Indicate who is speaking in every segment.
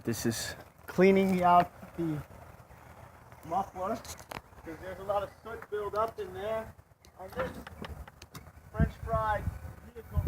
Speaker 1: This is cleaning out the muffler because there's a lot of soot build up in there on this French fried vehicle.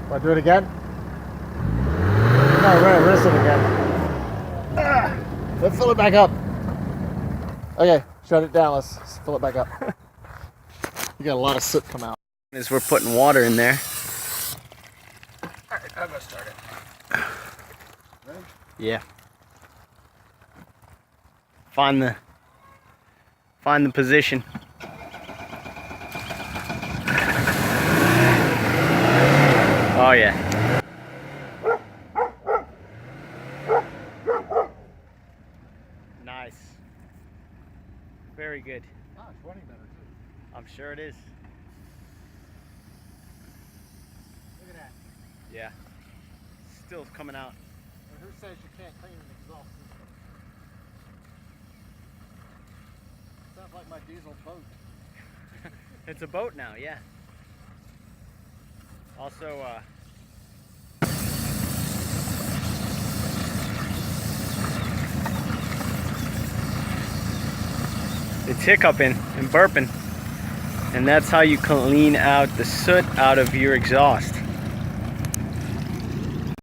Speaker 2: Want to do it again? No, we're going to rinse it again. Let's fill it back up. Okay, shut it down. Let's fill it back up. You got a lot of soot come out.
Speaker 1: As we're putting water in there.
Speaker 2: Alright, I'm going to start it. Ready?
Speaker 1: Yeah. Find the position. Oh yeah. Nice. Very good.
Speaker 2: Ah, it's running better too.
Speaker 1: I'm sure it is.
Speaker 2: Look at that.
Speaker 1: Yeah. Still coming out.
Speaker 2: And who says you can't clean an exhaust system? Sounds like my diesel boat.
Speaker 1: It's a boat now, yeah. Also, it's hiccuping and burping, and that's how you clean out the soot out of your exhaust.